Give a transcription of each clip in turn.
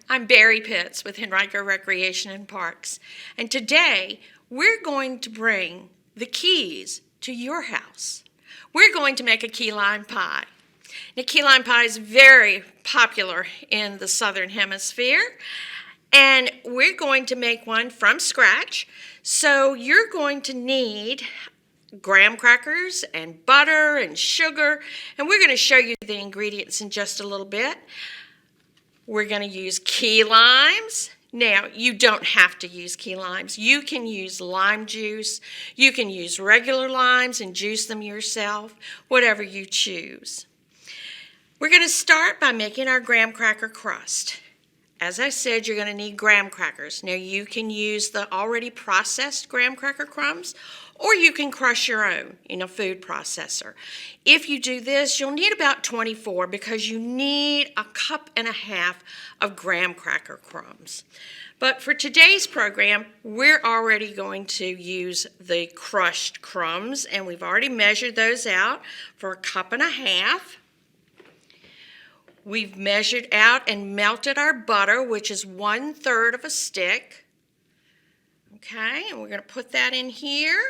I'm Barry Pitts with Henrico Recreation and Parks, and today we're going to bring the keys to your house. We're going to make a key lime pie. Now, key lime pie is very popular in the southern hemisphere, and we're going to make one from scratch. So you're going to need graham crackers and butter and sugar, and we're going to show you the ingredients in just a little bit. We're going to use key limes. Now, you don't have to use key limes. You can use lime juice. You can use regular limes and juice them yourself, whatever you choose. We're going to start by making our graham cracker crust. As I said, you're going to need graham crackers. Now, you can use the already processed graham cracker crumbs, or you can crush your own in a food processor. If you do this, you'll need about 24 because you need a cup and a half of graham cracker crumbs. But for today's program, we're already going to use the crushed crumbs, and we've already measured those out for a cup and a half. We've measured out and melted our butter, which is 1/3 of a stick. Okay, and we're going to put that in here.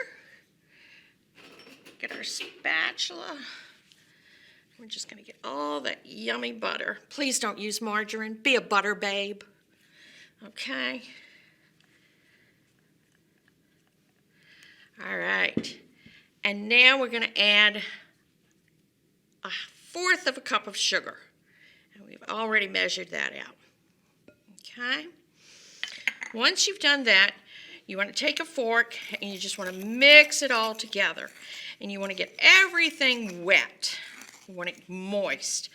Get our spatula. We're just going to get all that yummy butter. Please don't use margarine. Be a butter babe. Okay. All right. And now we're going to add 1/4 of a cup of sugar. And we've already measured that out. Okay. Once you've done that, you want to take a fork and you just want to mix it all together. And you want to get everything wet. You want it moist.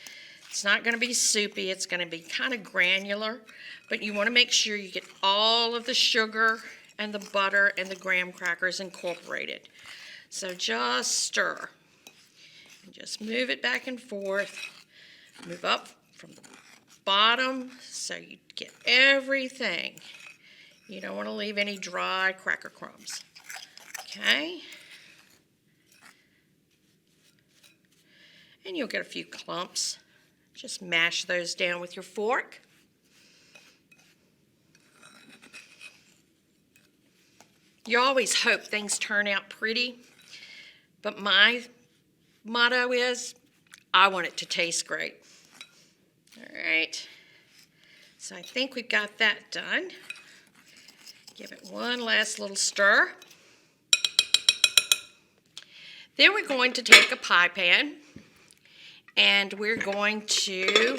It's not going to be soupy. It's going to be kind of granular. But you want to make sure you get all of the sugar and the butter and the graham crackers incorporated. So just stir. And just move it back and forth. Move up from the bottom so you get everything. You don't want to leave any dry cracker crumbs. Okay? And you'll get a few clumps. Just mash those down with your fork. You always hope things turn out pretty, but my motto is, I want it to taste great. All right, so I think we've got that done. Give it one last little stir. Then we're going to take a pie pan and we're going to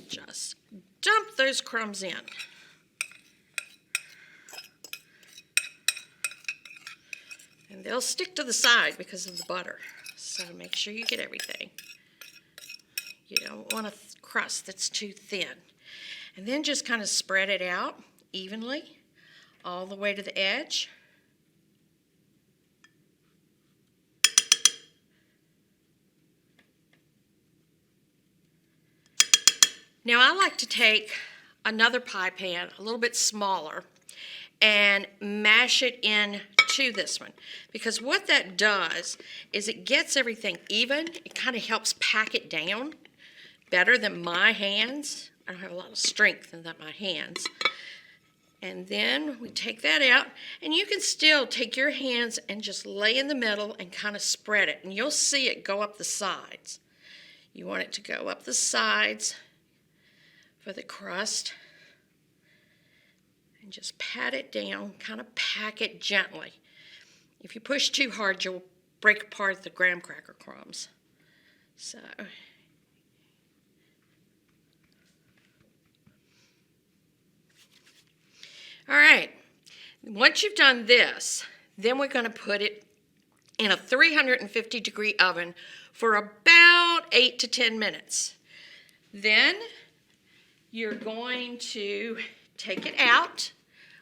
just dump those crumbs in. And they'll stick to the side because of the butter. So make sure you get everything. You don't want a crust that's too thin. And then just kind of spread it out evenly all the way to the edge. Now I like to take another pie pan, a little bit smaller, and mash it into this one. Because what that does is it gets everything even. It kind of helps pack it down better than my hands. I don't have a lot of strength in my hands. And then we take that out, and you can still take your hands and just lay in the middle and kind of spread it. And you'll see it go up the sides. You want it to go up the sides for the crust. And just pat it down, kind of pack it gently. If you push too hard, you'll break apart the graham cracker crumbs. So, all right, once you've done this, then we're going to put it in a 350-degree oven for about 8 to 10 minutes. Then you're going to take it out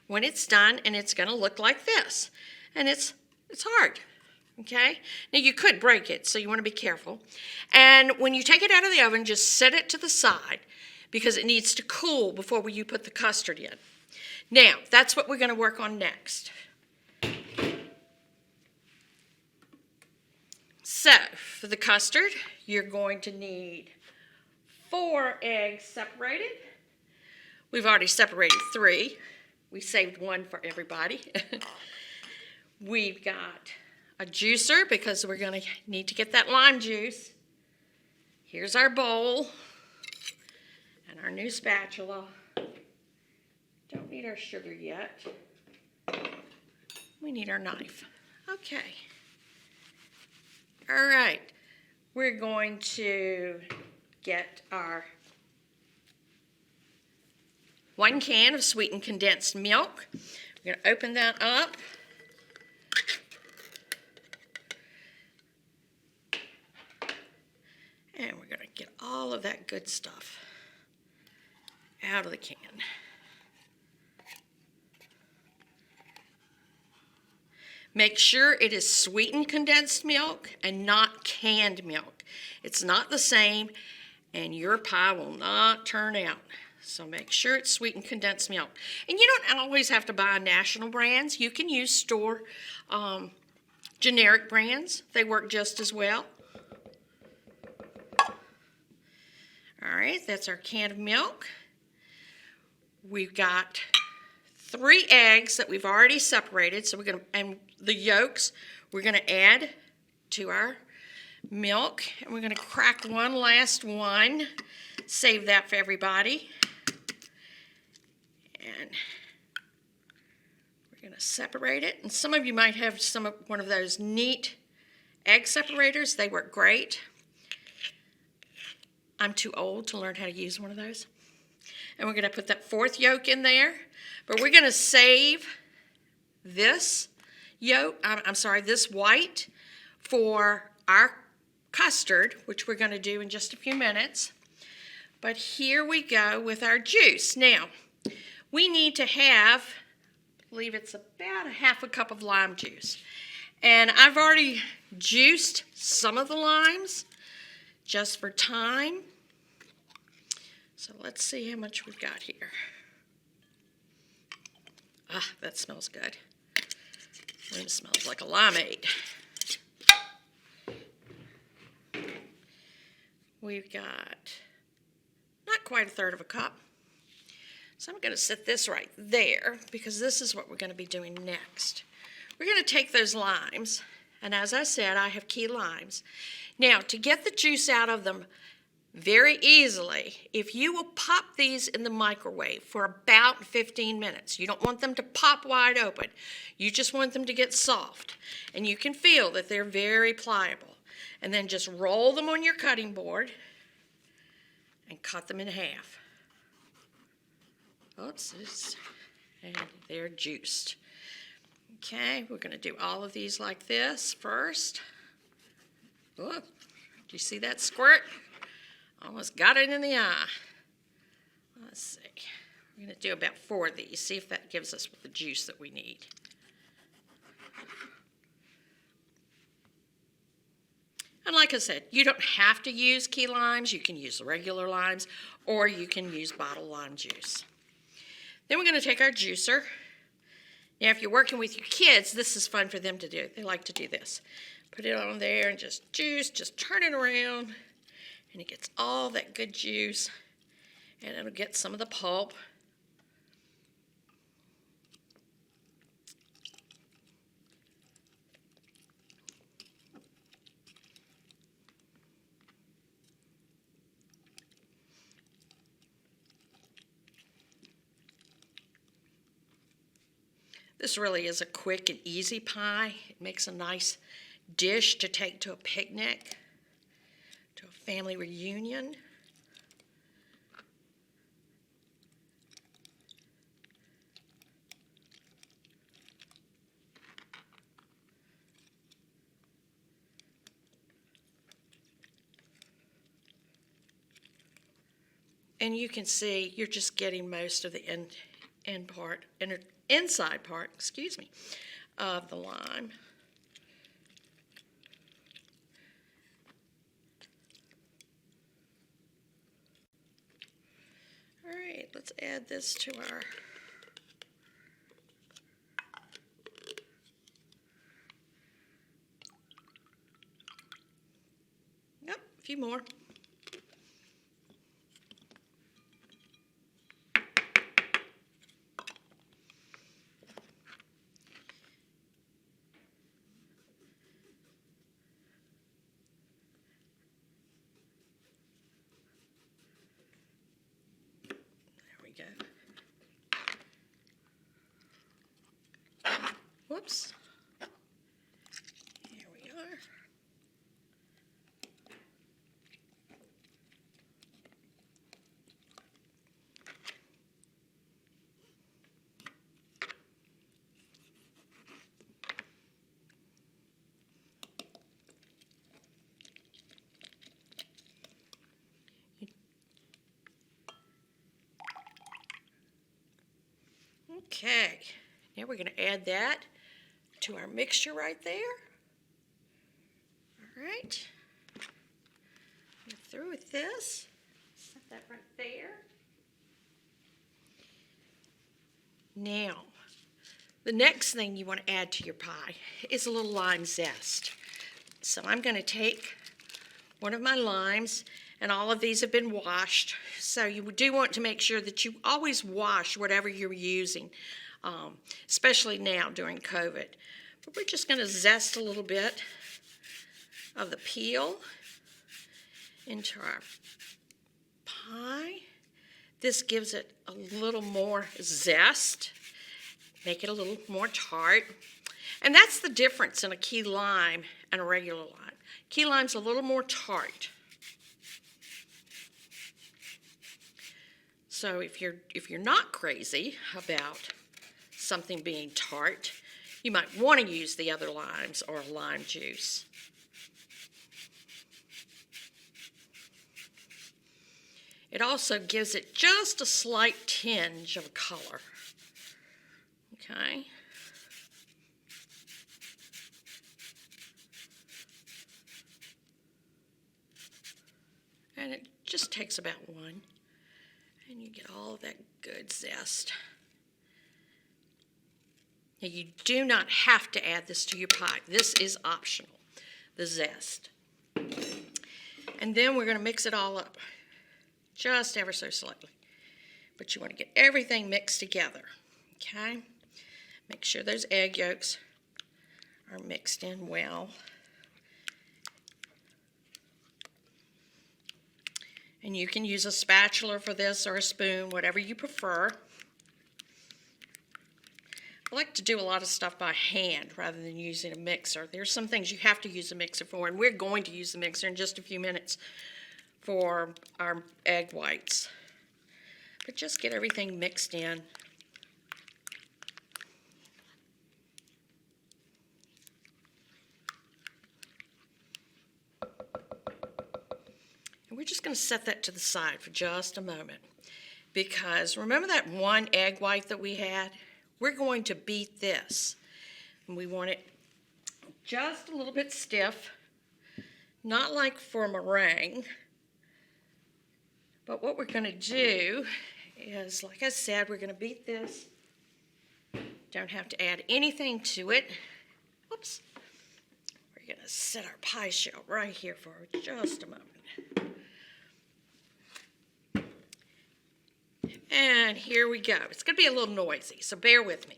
when it's done, and it's going to look like this. And it's hard, okay? Now, you could break it, so you want to be careful. And when you take it out of the oven, just set it to the side because it needs to cool before you put the custard in. Now, that's what we're going to work on next. So, for the custard, you're going to need 4 eggs separated. We've already separated 3. We saved 1 for everybody. We've got a juicer because we're going to need to get that lime juice. Here's our bowl and our new spatula. Don't need our sugar yet. We need our knife. Okay. All right. We're going to get our 1 can of sweetened condensed milk. We're going to open that up. And we're going to get all of that good stuff out of the can. Make sure it is sweetened condensed milk and not canned milk. It's not the same, and your pie will not turn out. So make sure it's sweetened condensed milk. And you don't always have to buy national brands. You can use store generic brands. They work just as well. All right, that's our can of milk. We've got 3 eggs that we've already separated. So we're going to, and the yolks, we're going to add to our milk. And we're going to crack one last one. Save that for everybody. And we're going to separate it. And some of you might have one of those neat egg separators. They work great. I'm too old to learn how to use one of those. And we're going to put that 4th yolk in there. But we're going to save this this white for our custard, which we're going to do in just a few minutes. But here we go with our juice. Now, we need to have, I believe it's about a 1/2 cup of lime juice. And I've already juiced some of the limes just for time. So let's see how much we've got here. Ah, that smells good. It smells like a limeade. We've got not quite a 1/3 of a cup. So I'm going to set this right there because this is what we're going to be doing next. We're going to take those limes, and as I said, I have key limes. Now, to get the juice out of them very easily, if you will pop these in the microwave for about 15 minutes. You don't want them to pop wide open. You just want them to get soft. And you can feel that they're very pliable. And then just roll them on your cutting board and cut them in half. Oops, and they're juiced. Okay, we're going to do all of these like this first. Oh, do you see that squirt? Almost got it in the eye. Let's see. We're going to do about 4 of these. See if that gives us the juice that we need. And like I said, you don't have to use key limes. You can use the regular limes, or you can use bottled lime juice. Then we're going to take our juicer. Now, if you're working with your kids, this is fun for them to do. They like to do this. Put it on there and just juice, just turn it around. And it gets all that good juice, and it'll get some of the pulp. This really is a quick and easy pie. It makes a nice dish to take to a picnic, to a family reunion. And you can see you're just getting most of the inside part, of the lime. All right, let's add this to our a few more. Whoops. Here we are. Okay, now we're going to add that to our mixture right there. All right, we're through with this. Set that right there. Now, the next thing you want to add to your pie is a little lime zest. So I'm going to take one of my limes, and all of these have been washed. So you do want to make sure that you always wash whatever you're using, especially now during COVID. But we're just going to zest a little bit of the peel into our pie. This gives it a little more zest, make it a little more tart. And that's the difference in a key lime and a regular lime. Key lime's a little more tart. So if you're not crazy about something being tart, you might want to use the other limes or lime juice. It also gives it just a slight tinge of color. Okay. And it just takes about one. And you get all of that good zest. Now you do not have to add this to your pie. This is optional, the zest. And then we're going to mix it all up, just ever so slightly. But you want to get everything mixed together, okay? Make sure those egg yolks are mixed in well. And you can use a spatula for this or a spoon, whatever you prefer. I like to do a lot of stuff by hand rather than using a mixer. There's some things you have to use a mixer for, and we're going to use the mixer in just a few minutes for our egg whites. But just get everything mixed in. And we're just going to set that to the side for just a moment, because remember that one egg white that we had? We're going to beat this, and we want it just a little bit stiff, not like for a meringue. But what we're going to do is, like I said, we're going to beat this. Don't have to add anything to it. Whoops. We're going to set our pie shell right here for just a moment. And here we go. It's going to be a little noisy, so bear with me.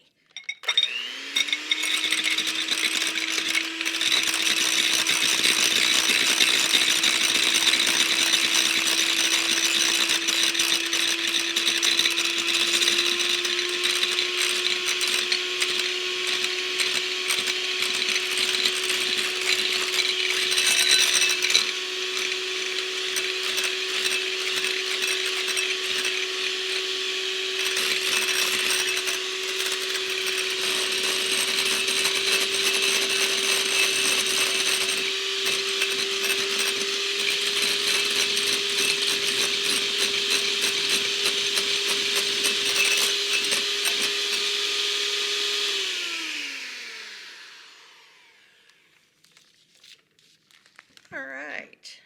All right.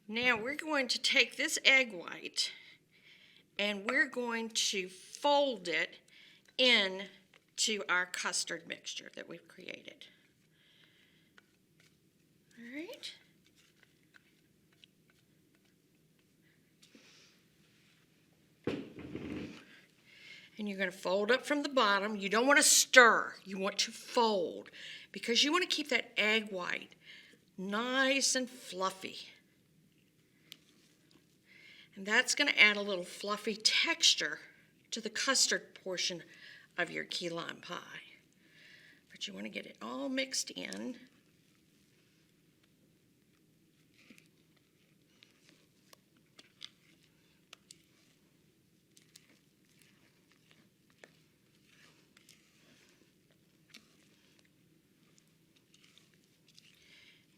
Now we're going to take this egg white and we're going to fold it into our custard mixture that we've created. All right. And you're going to fold up from the bottom. You don't want to stir. You want to fold, because you want to keep that egg white nice and fluffy. And that's going to add a little fluffy texture to the custard portion of your key lime pie. But you want to get it all mixed in.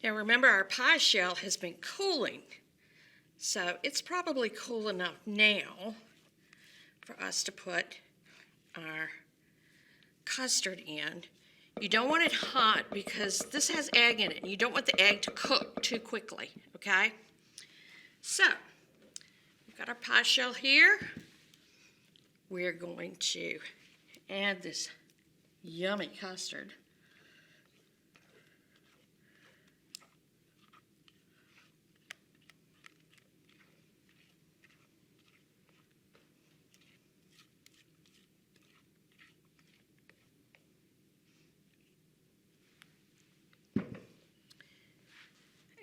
Now remember, our pie shell has been cooling, so it's probably cool enough now for us to put our custard in. You don't want it hot because this has egg in it, and you don't want the egg to cook too quickly, okay? So, we've got our pie shell here. We're going to add this yummy custard.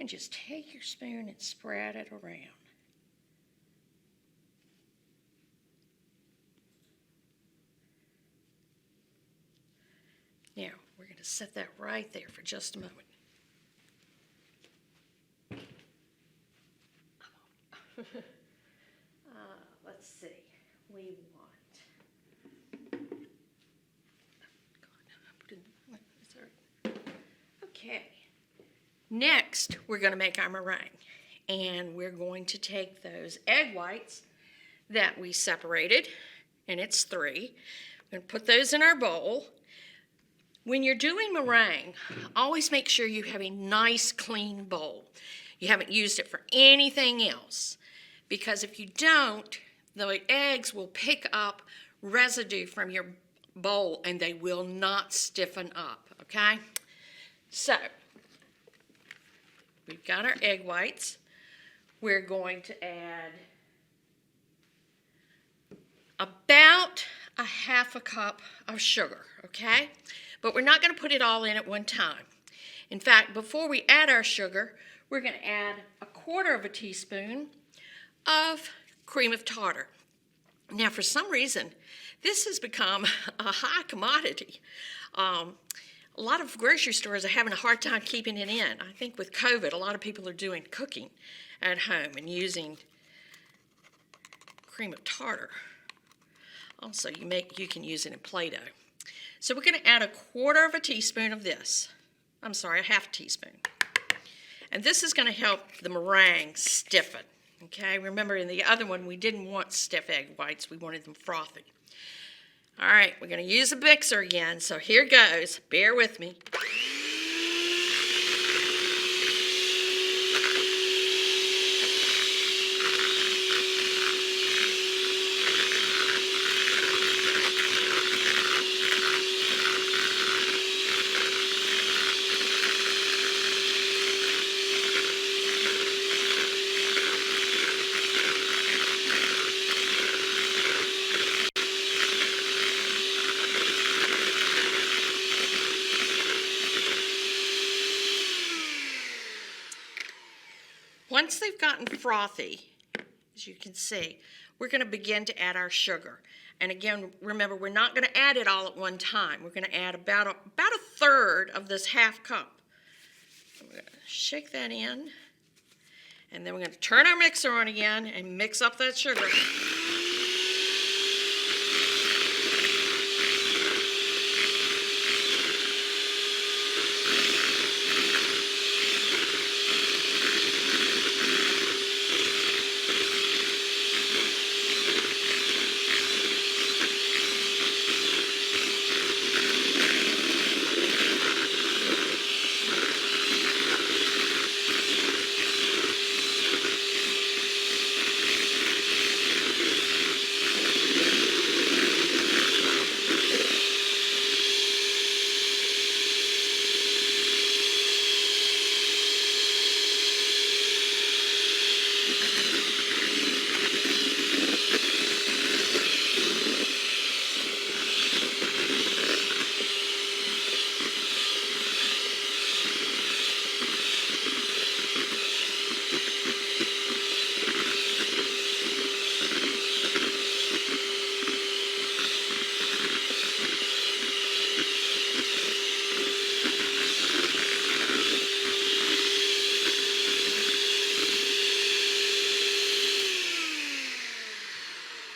And just take your spoon and spread it around. Now, we're going to set that right there for just a moment. Let's see. We want... Okay. Next, we're going to make our meringue. And we're going to take those egg whites that we separated, and it's 3. We're going to put those in our bowl. When you're doing meringue, always make sure you have a nice, clean bowl. You haven't used it for anything else. Because if you don't, the eggs will pick up residue from your bowl and they will not stiffen up, okay? So, we've got our egg whites. We're going to add about a 1/2 cup of sugar, okay? But we're not going to put it all in at one time. In fact, before we add our sugar, we're going to add 1/4 teaspoon of cream of tartar. Now, for some reason, this has become a high commodity. A lot of grocery stores are having a hard time keeping it in. I think with COVID, a lot of people are doing cooking at home and using cream of tartar. Also, you can use it in Play-Doh. So we're going to add 1/4 teaspoon of this. I'm sorry, a 1/2 teaspoon. And this is going to help the meringue stiffen. Okay, remember in the other one, we didn't want stiff egg whites. We wanted them frothy. All right, we're going to use a mixer again, so here goes. Bear with me. Once they've gotten frothy, as you can see, we're going to begin to add our sugar. And again, remember, we're not going to add it all at one time. We're going to add about a 1/3 of this 1/2 cup. We're going to shake that in, and then we're going to turn our mixer on again and mix up that sugar.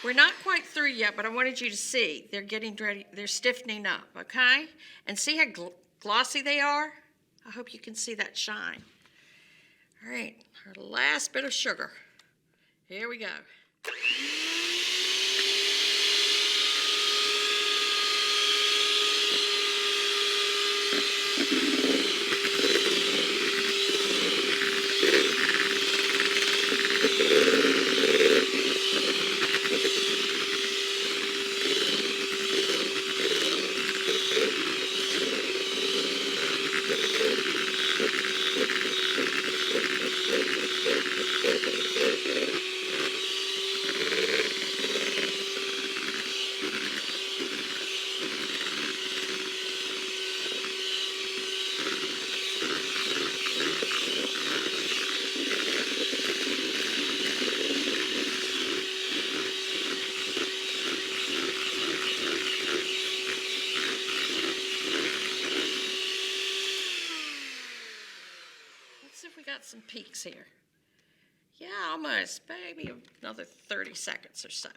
We're not quite through yet, but I wanted you to see. They're getting ready. They're stiffening up, okay? And see how glossy they are? I hope you can see that shine. All right, our last bit of sugar. Here we go. We got some peaks here. Yeah, almost, maybe another 30 seconds or so.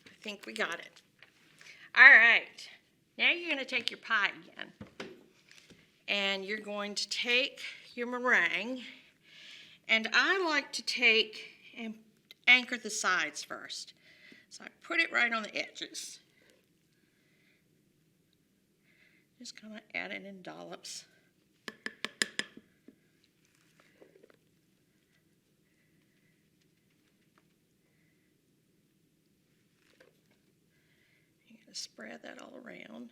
I think we got it. All right, now you're going to take your pie again, and you're going to take your meringue, and I like to take and anchor the sides first. So I put it right on the edges. Just kind of add it in dollops. Spread that all around.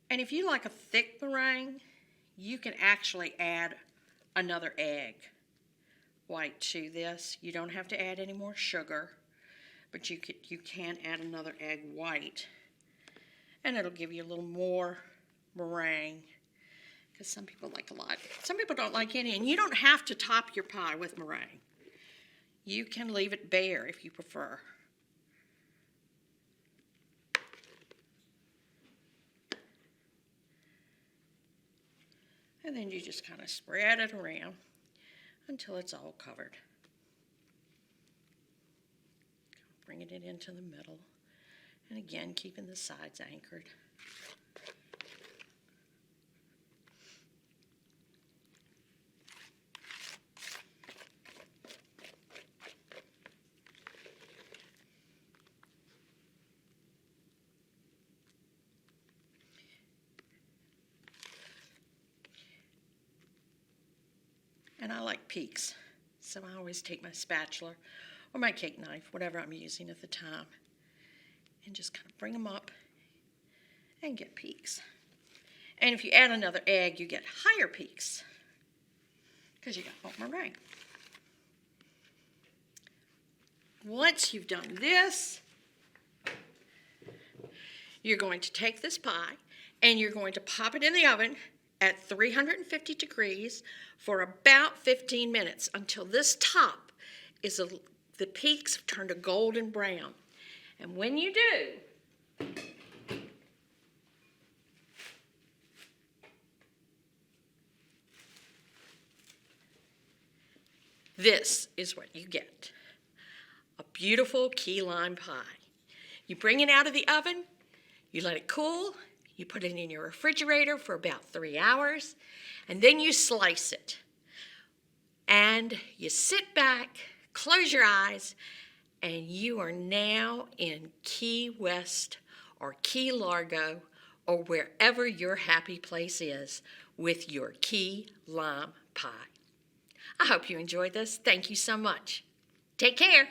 And if you like a thick meringue, you can actually add another egg white to this. You don't have to add any more sugar, but you can add another egg white, and it'll give you a little more meringue, because some people like a lot. Some people don't like any, and you don't have to top your pie with meringue. You can leave it bare if you prefer. And then you just kind of spread it around until it's all covered. Bringing it into the middle. And again, keeping the sides anchored. And I like peaks, so I always take my spatula or my cake knife, whatever I'm using at the time, and just kind of bring them up and get peaks. And if you add another egg, you get higher peaks because you got more meringue. Once you've done this, you're going to take this pie and you're going to pop it in the oven at 350 degrees for about 15 minutes until this top is the peaks have turned a golden brown. And when you do, this is what you get. A beautiful key lime pie. You bring it out of the oven, you let it cool, you put it in your refrigerator for about 3 hours, and then you slice it. And you sit back, close your eyes, and you are now in Key West or Key Largo or wherever your happy place is with your key lime pie. I hope you enjoyed this. Thank you so much. Take care.